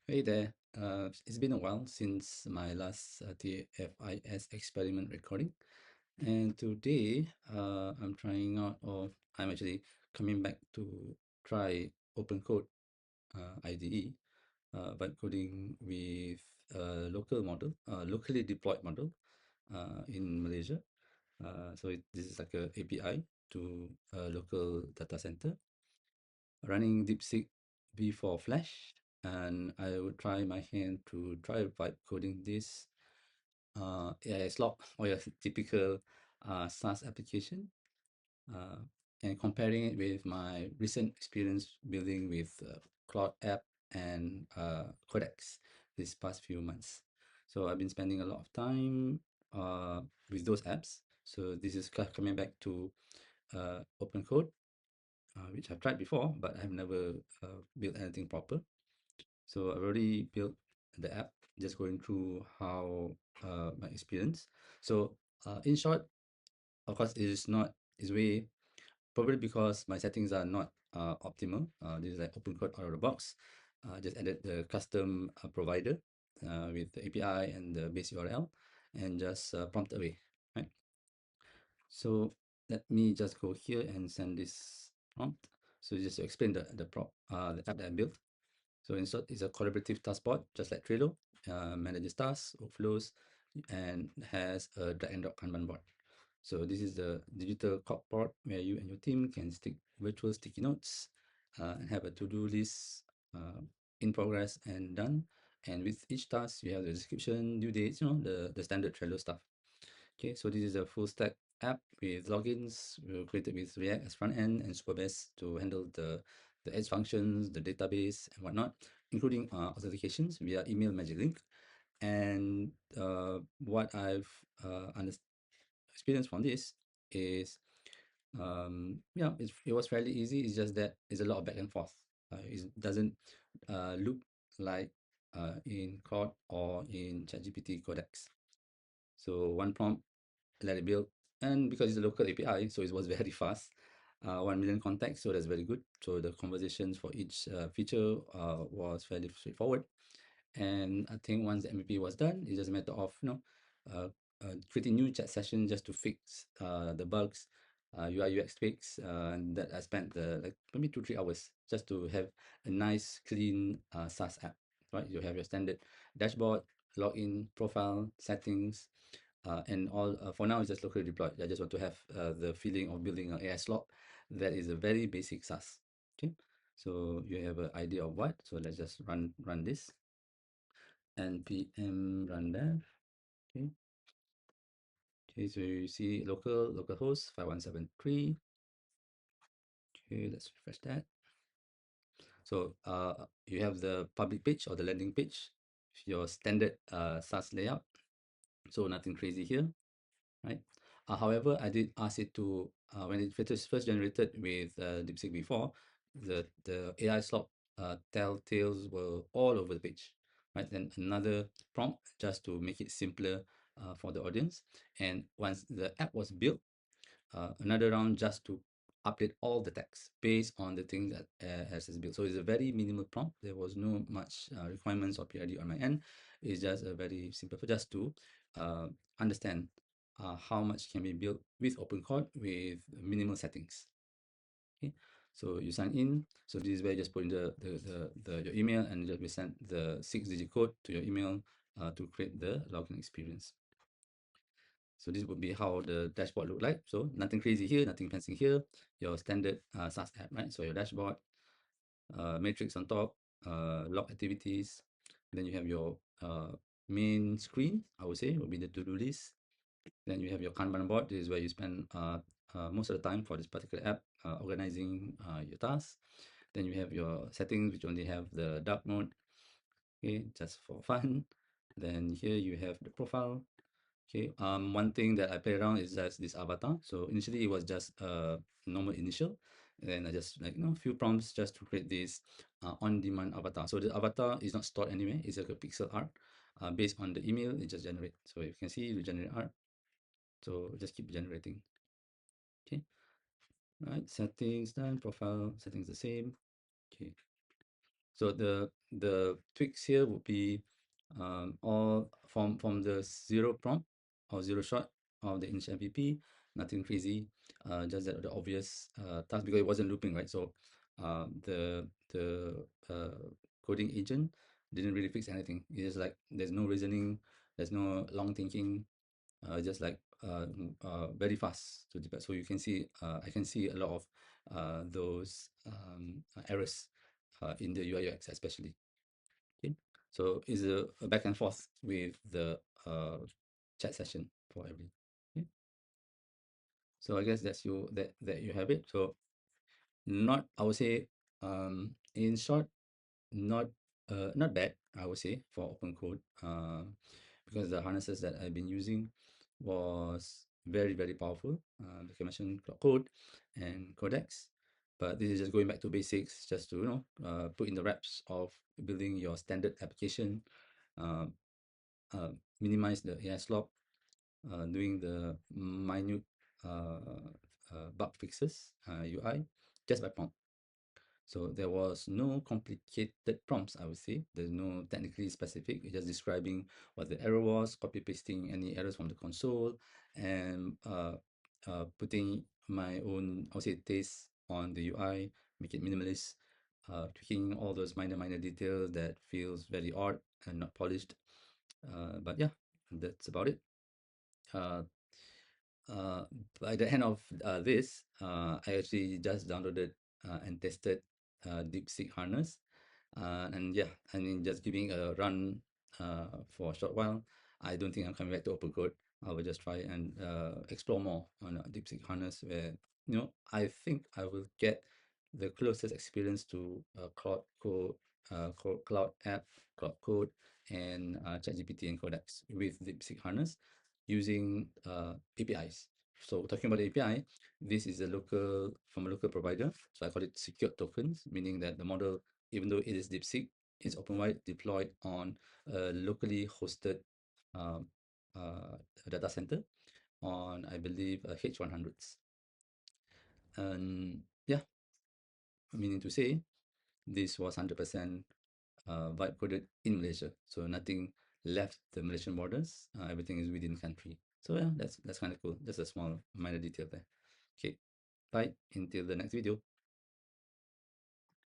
Hey there. It's been a while since my last TFIS experiment recording, and today I'm actually coming back to try OpenCode IDE, but coding with a local model, locally deployed model in Malaysia. This is like a API to a local data center running DeepSeek V4 Flash, and I would try my hand to try vibe coding this AI slop or your typical SaaS application, uh, and comparing it with my recent experience building with Claude app and Codex this past few months. So I've been spending a lot of time with those apps. So this is coming back to OpenCode, which I've tried before, but I've never built anything proper. So I've already built the app, just going through how my experience. So in short, of course, it is not, is way, probably because my settings are not optimal. This is like OpenCode out of the box. Just added the custom provider with the API and the base URL and just prompt away, right? So let me just go here and send this prompt. So just to explain the app that I built. So insert is a collaborative taskboard, just like Trello, manages tasks, workflows, and has a drag and drop Kanban board. So this is the digital corkboard where you and your team can stick virtual sticky notes and have a to-do list in progress and done. And with each task, you have the description, due dates, the standard Trello stuff. Okay, so this is a full stack app with logins created with React as front end and Superbase to handle the edge functions, the database, and whatnot, including authentications via email magic link. And what I've experienced from this is, yeah, it was fairly easy. It's just that it's a lot of back and forth. It doesn't look like in Claude or in ChatGPT Codex. So one prompt, let it build, and because it's a local API, so it was very fast. 1 million contacts, so that's very good. So the conversations for each feature was fairly straightforward. And I think once the MVP was done, it's just a matter of creating new chat sessions just to fix the bugs, UI UX fix, and that I spent like maybe 2-3 hours just to have a nice clean SaaS app. Right, you have your standard dashboard, login, profile, settings, and all. For now, it's just locally deployed. I just want to have the feeling of building an AI slot that is a very basic SaaS. Okay, so you have an idea of what. So let's just run this npm run dev. Okay, okay, so you see localhost 5173. Okay, let's refresh that. So you have the public page or the landing page, your standard SaaS layout. So nothing crazy here, right? However, I did ask it to, when it first generated with DeepSeek V4, the AI slot telltales were all over the page, right? Then another prompt just to make it simpler for the audience. And once the app was built, another round just to update all the text based on the things that has built. So it's a very minimal prompt. There was no much requirements or PID on my end. It's just a very simple, just to understand how much can be built with OpenCode with minimal settings. Okay, so you sign in. So this is where you just put in your email and just we send the 6-digit code to your email to create the login experience. So this would be how the dashboard look like. So nothing crazy here, nothing fancy here. Your standard SaaS app, right? So your dashboard, matrix on top, log activities. Then you have your main screen, I would say, will be the to-do list. Then you have your Kanban board. This is where you spend most of the time for this particular app, organizing your tasks. Then you have your settings, which only have the dark mode, okay, just for fun. Then here you have the profile. Okay, one thing that I play around is just this avatar. So initially it was just a normal initial, and I just like few prompts just to create this on-demand avatar. So the avatar is not stored anywhere. It's like a pixel art based on the email it just generate. So you can see we generate art. So just keep generating. Okay, right. Settings done. Profile settings the same. Okay. So the tweaks here would be all from the zero prompt or zero shot of the initial MVP, nothing crazy, just the obvious task because it wasn't looping, right? So the coding agent didn't really fix anything. It's just like there's no reasoning, there's no long thinking, just like very fast to debug. So you can see, I can see a lot of those errors in the UI UX especially. Okay, so it's a back and forth with the chat session for every. Okay. So I guess that you have it. So not, I would say, in short, not not bad, I would say, for open code, because the harnesses that I've been using was very powerful. Like I mentioned, Claude Code and Codex, but this is just going back to basics, just to put in the wraps of building your standard application, uh, minimize the AI slop, doing the minute bug fixes, UI, just by prompt. So there was no complicated prompts, I would say. There's no technically specific. It's just describing what the error was, copy pasting any errors from the console, and putting my own, I would say, taste on the UI, make it minimalist, tweaking all those minor details that feels very odd and not polished. But yeah, that's about it. Uh, uh, by the end of this, I actually just downloaded and tested DeepSeek Harness, and yeah, I mean just giving a run for a short while. I don't think I'm coming back to OpenCode. I will just try and explore more on DeepSeek Harness, where I think I will get the closest experience to Cloud Code, Cloud App, Cloud Code, and ChatGPT and Codex with DeepSeek Harness using APIs. So talking about the API, this is a local from a local provider. So I call it secured tokens, meaning that the model, even though it is DeepSeek, is open wide deployed on a locally hosted um, data center on, I believe, H100s. And yeah, meaning to say, this was 100% vibe coded in Malaysia. So nothing left the Malaysian borders. Everything is within country. So yeah, that's kind of cool. Just a small minor detail there. Okay, bye. Until the next video.